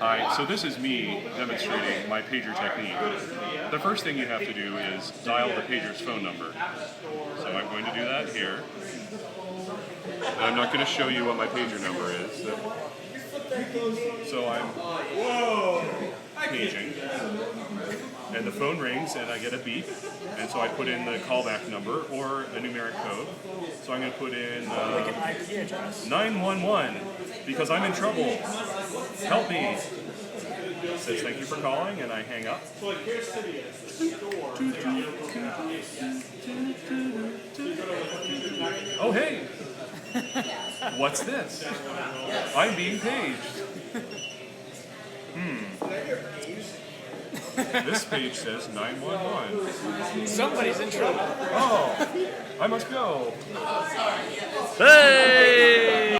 Hi, so this is me demonstrating my pager technique. The first thing you have to do is dial the pager's phone number. So I'm going to do that here. And I'm not going to show you what my pager number is. So I'm paging, and the phone rings and I get a beep, and so I put in the callback number or a numeric code. So I'm going to put in Like an IP address. 911 because I'm in trouble. Help me. It says thank you for calling, and I hang up. Oh hey, what's this? I'm being paged. This page says 911. Somebody's in trouble. Oh, I must go. Hey!